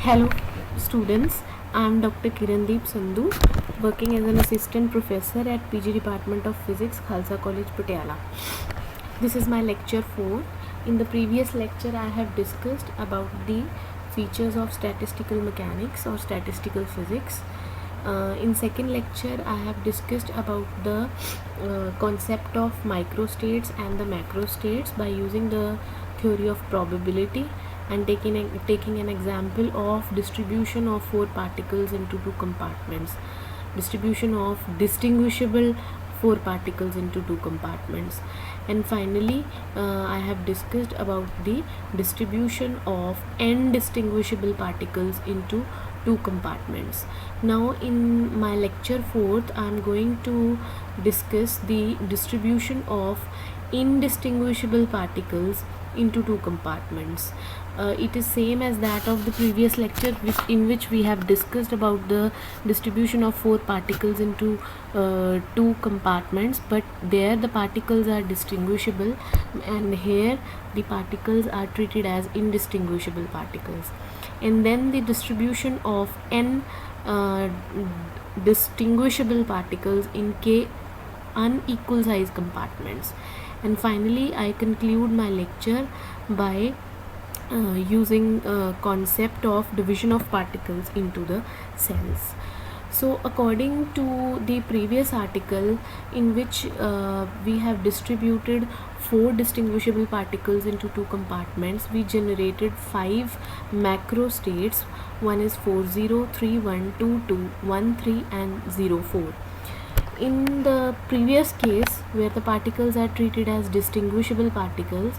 Hello students, I am Dr. Kirandeep Sandhu, working as an assistant professor at PG Department of Physics, Khalsa College, Patiala. This is my lecture 4. In the previous lecture I have discussed about the features of statistical mechanics or statistical physics. In second lecture I have discussed about the concept of microstates and the macrostates by using the theory of probability and taking an example of distribution of 4 particles into 2 compartments, distribution of distinguishable 4 particles into 2 compartments, and finally I have discussed about the distribution of n distinguishable particles into 2 compartments. Now in my lecture 4th I am going to discuss the distribution of indistinguishable particles into 2 compartments. It is same as that of the previous lecture in which we have discussed about the distribution of 4 particles into 2 compartments, but there the particles are distinguishable and here the particles are treated as indistinguishable particles. And then the distribution of n distinguishable particles in k unequal size compartments. And finally I conclude my lecture by using concept of division of particles into the cells. So according to the previous article in which we have distributed 4 distinguishable particles into 2 compartments, we generated 5 macro states. One is 40, 31, 22, 13 and 04. In the previous case where the particles are treated as distinguishable particles,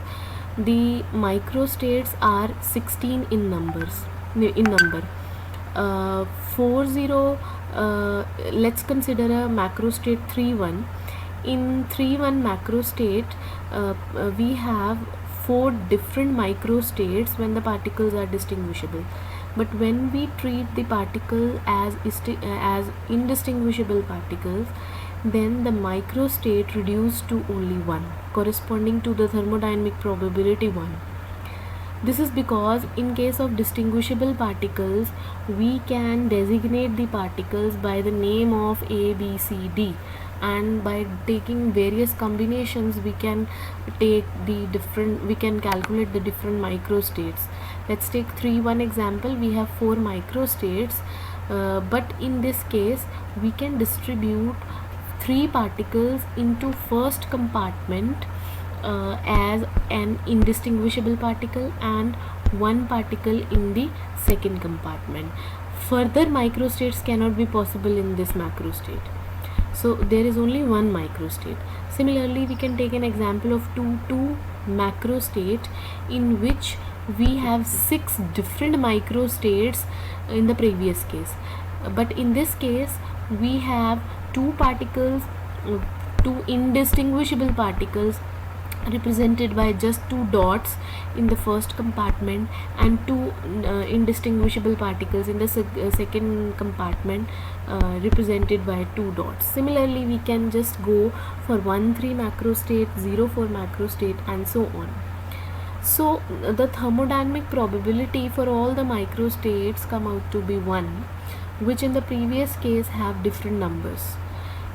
the microstates are 16 in number. 40, let's consider a macrostate 31. In 31 macrostate we have 4 different microstates when the particles are distinguishable, but when we treat the particle as indistinguishable particles, then the microstate reduced to only 1, corresponding to the thermodynamic probability 1. This is because in case of distinguishable particles we can designate the particles by the name of A, B, C, D, and by taking various combinations we can calculate the different microstates. Let's take 3-1 example. We have 4 microstates, but in this case we can distribute 3 particles into first compartment as an indistinguishable particle and 1 particle in the second compartment. Further microstates cannot be possible in this macrostate, so there is only 1 microstate. Similarly, we can take an example of 2 macrostate in which we have 6 different microstates in the previous case, but in this case we have 2 particles, 2 indistinguishable particles represented by just 2 dots in the first compartment and 2 indistinguishable particles in the second compartment represented by 2 dots. Similarly, we can just go for 13 macrostate, 04 macrostate and so on. So the thermodynamic probability for all the microstates come out to be 1, which in the previous case have different numbers.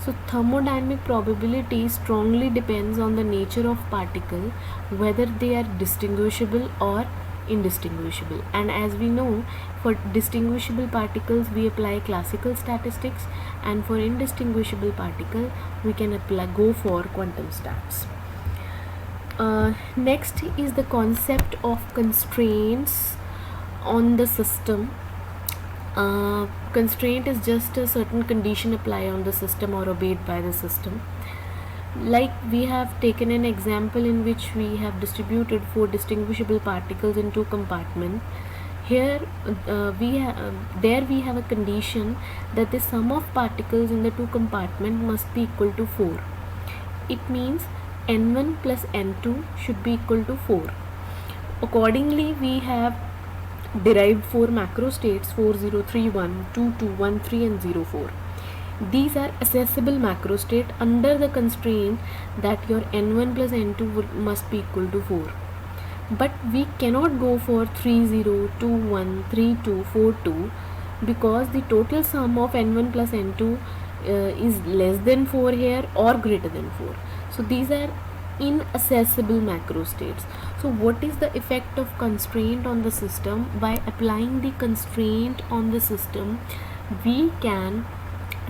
So thermodynamic probability strongly depends on the nature of particle, whether they are distinguishable or indistinguishable. And as we know, for distinguishable particles we apply classical statistics, and for indistinguishable particle we can go for quantum stats. Next is the concept of constraints on the system. Constraint is just a certain condition applied on the system or obeyed by the system. Like we have taken an example in which we have distributed 4 distinguishable particles in 2 compartments. Here we have a condition that the sum of particles in the 2 compartments must be equal to 4. It means n1 plus n2 should be equal to 4. Accordingly, we have derived 4 macrostates: 40, 31, 22, 13 and 04. These are accessible macrostate under the constraint that your n1 plus n2 must be equal to 4. but we cannot go for 3 0 2 1 3 2 4 2 because the total sum of n1 plus n2 is less than 4 here or greater than 4. So these are inaccessible macro states. So what is the effect of constraint on the system? By applying the constraint on the system, we can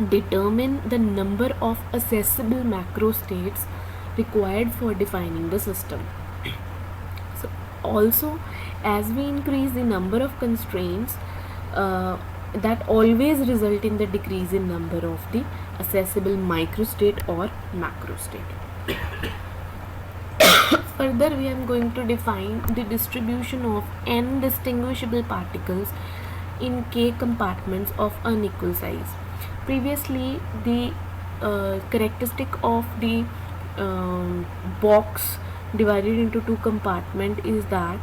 determine the number of accessible macro states required for defining the system. So also, as we increase the number of constraints, that always result in the decrease in number of the accessible microstate or macro state. Further, we are going to define the distribution of n distinguishable particles in k compartments of unequal size. Previously, the characteristic of the box divided into two compartments is that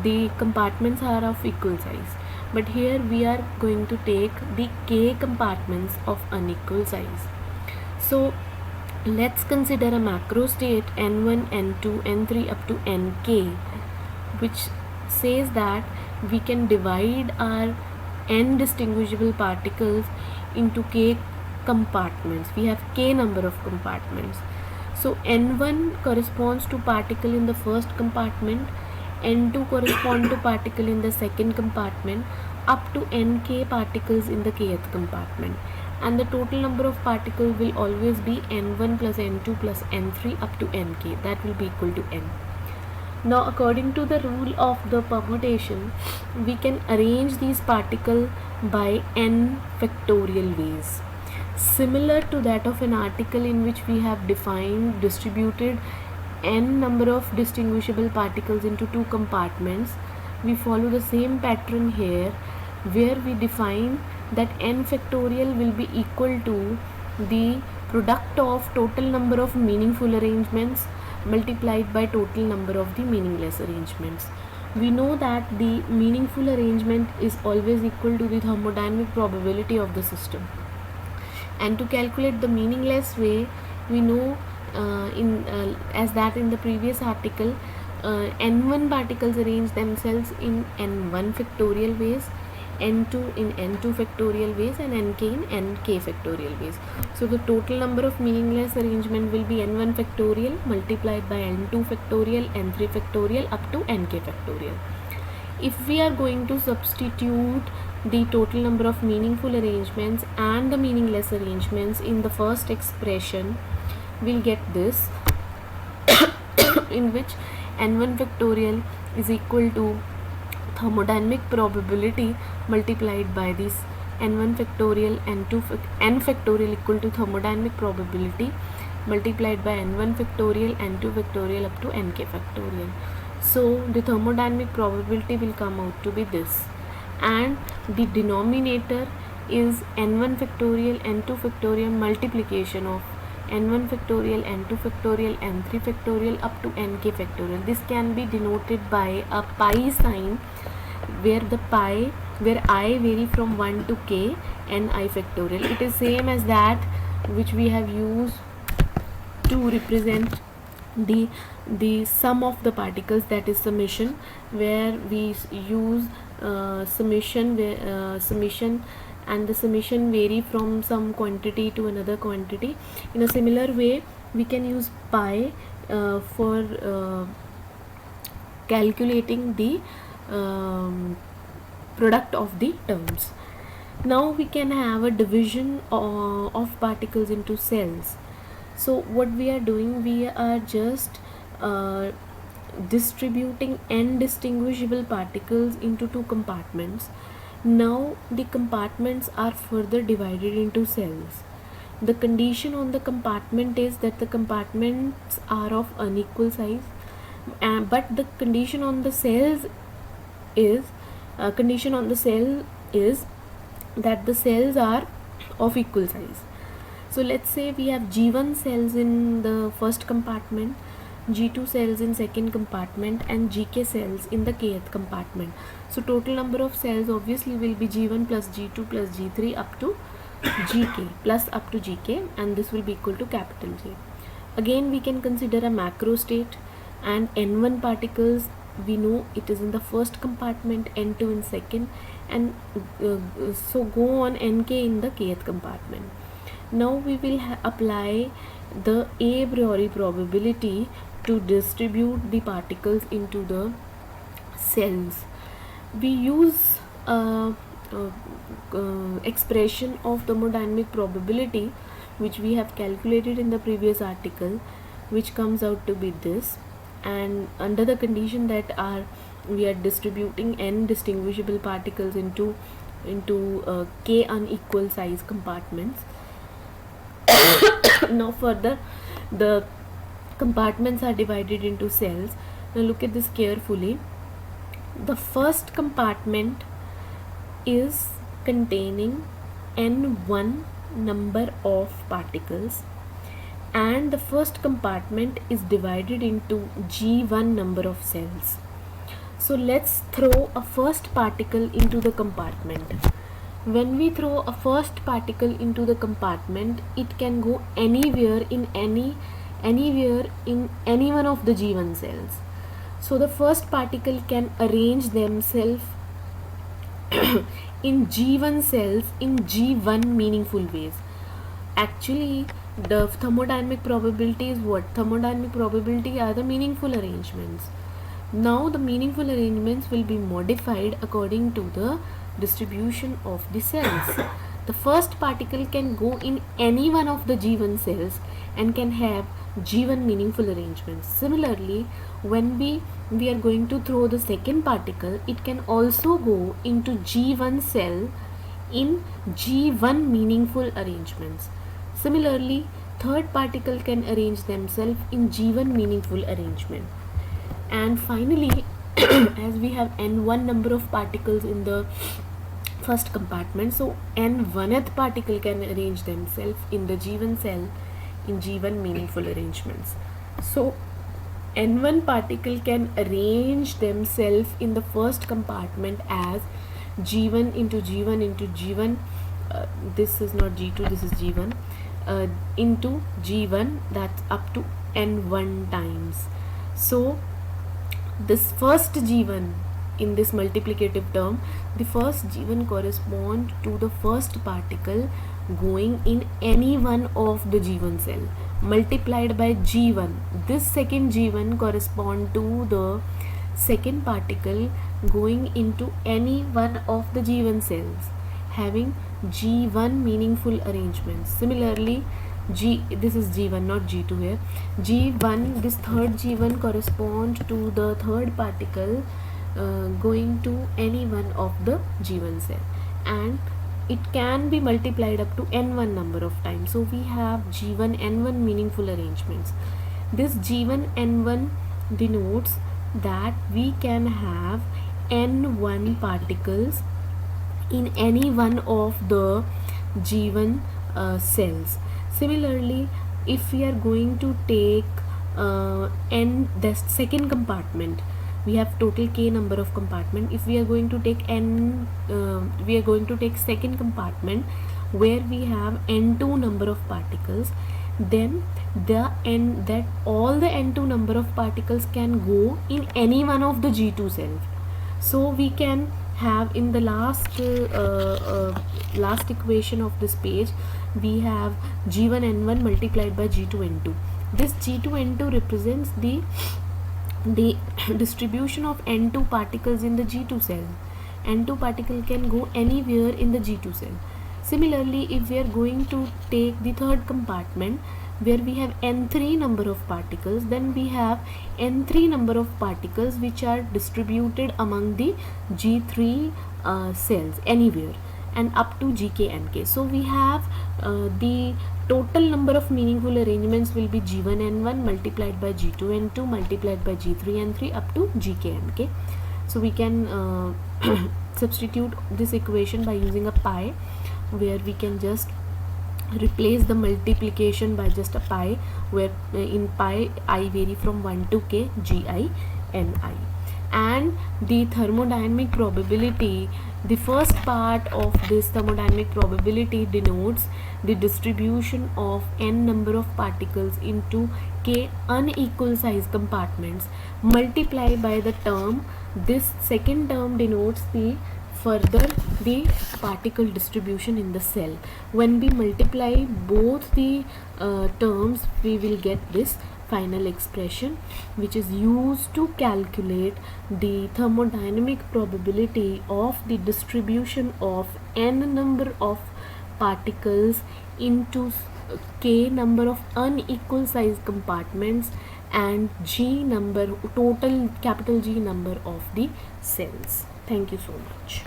the compartments are of equal size, but here we are going to take the k compartments of unequal size. So let's consider a macro state n1, n2, n3 up to nk, which says that we can divide our n distinguishable particles into k compartments. We have k number of compartments. So n1 corresponds to particle in the first compartment, n2 correspond to particle in the second compartment, up to nk particles in the kth compartment, and the total number of particles will always be n1 plus n2 plus n3 up to nk. That will be equal to n. Now, according to the rule of the permutation, we can arrange these particles by n factorial ways, similar to that of an article in which we have distributed n number of distinguishable particles into two compartments. We follow the same pattern here, where we define that n factorial will be equal to the product of total number of meaningful arrangements multiplied by total number of the meaningless arrangements. We know that the meaningful arrangement is always equal to the thermodynamic probability of the system, and to calculate the meaningless way, we know as that in the previous article, n1 particles arrange themselves in n1 factorial ways, n2 in n2 factorial ways, and nk in nk factorial ways. So the total number of meaningless arrangement will be n1 factorial multiplied by n2 factorial, n3 factorial up to nk factorial. If we are going to substitute the total number of meaningful arrangements and the meaningless arrangements in the first expression, we'll get this in which n1 factorial is equal to thermodynamic probability multiplied by this n1 factorial, n factorial equal to thermodynamic probability multiplied by n1 factorial, n2 factorial up to nk factorial. So the thermodynamic probability will come out to be this, and the denominator is n1 factorial, n2 factorial multiplication of n1 factorial, n2 factorial, n3 factorial up to nk factorial. This can be denoted by a pi sign, where I vary from 1 to k, ni factorial. It is same as that which we have used to represent the sum of the particles, that is summation, where we use summation and the summation vary from some quantity to another quantity. In a similar way, we can use pi for calculating the product of the terms. Now we can have a division of particles into cells. So what we are doing, we are just distributing n distinguishable particles into two compartments. Now the compartments are further divided into cells. The condition on the compartment is that the compartments are of unequal size, but the condition on the cells is that the cells are of equal size. So let's say we have G1 cells in the first compartment, G2 cells in second compartment, and GK cells in the kth compartment. So total number of cells obviously will be G1 plus G2 plus G3 up to GK plus up to GK, and this will be equal to capital J. Again, we can consider a macro state and n1 particles we know it is in the first compartment, N2 in second, and so go on Nk in the kth compartment. Now we will apply the a priori probability to distribute the particles into the cells. We use expression of thermodynamic probability which we have calculated in the previous article, which comes out to be this. And under the condition that we are distributing n distinguishable particles into k unequal size compartments. Now further, the compartments are divided into cells. Now look at this carefully. The first compartment is containing n1 number of particles, and the first compartment is divided into g1 number of cells. So let's throw a first particle into the compartment. When we throw a first particle into the compartment, it can go anywhere in any one of the g1 cells. So the first particle can arrange themselves in g1 cells in g1 meaningful ways. Actually, the thermodynamic probability is what? Thermodynamic probability are the meaningful arrangements. Now the meaningful arrangements will be modified according to the distribution of the cells. The first particle can go in any one of the g1 cells and can have g1 meaningful arrangements. Similarly, when we are going to throw the second particle, it can also go into g1 cell in g1 meaningful arrangements. Similarly, third particle can arrange themselves in g1 meaningful arrangement. And finally, as we have n1 number of particles in the first compartment, so n1th particle can arrange themselves in the g1 cell in g1 meaningful arrangements. So n1 particle can arrange themselves in the first compartment as g1 into g1 into g1, this is not g2, this is g1, into g1, that's up to n1 times. So this first g1 in this multiplicative term, the first g1 correspond to the first particle going in any one of the g1 cell multiplied by g1. This second g1 correspond to the second particle going into any one of the g1 cells having g1 meaningful arrangements. Similarly, this is g1, not g2 here. G1, this third g1 correspond to the third particle going to any one of the g1 cell, and it can be multiplied up to n1 number of times. So we have g1 n1 meaningful arrangements. This g1 n1 denotes that we can have n1 particles in any one of the g1 cells. Similarly, if we are going to take the second compartment, we have total k number of compartment. If we are going to take we are going to take second compartment where we have n2 number of particles, then all the n2 number of particles can go in any one of the g2 cells. So we can have in the last equation of this page, we have g1 n1 multiplied by g2 n2. This g2 n2 represents the distribution of n2 particles in the g2 cell. n2 particle can go anywhere in the g2 cell. Similarly, if we are going to take the third compartment where we have n3 number of particles, then we have n3 number of particles which are distributed among the g3 cells anywhere and up to gk nk. So we have the total number of meaningful arrangements will be g1 n1 multiplied by g2 n2 multiplied by g3 n3 up to gk nk. So we can substitute this equation by using a pi, where we can just replace the multiplication by just a pi, where in pi I vary from 1 to k gi ni. And the thermodynamic probability, the first part of this thermodynamic probability denotes the distribution of n number of particles into k unequal size compartments, multiply by the term. This second term denotes the further the particle distribution in the cell. When we multiply both the terms, we will get this final expression, which is used to calculate the thermodynamic probability of the distribution of n number of particles into k number of unequal size compartments and g number, total capital G number of the cells. Thank you so much.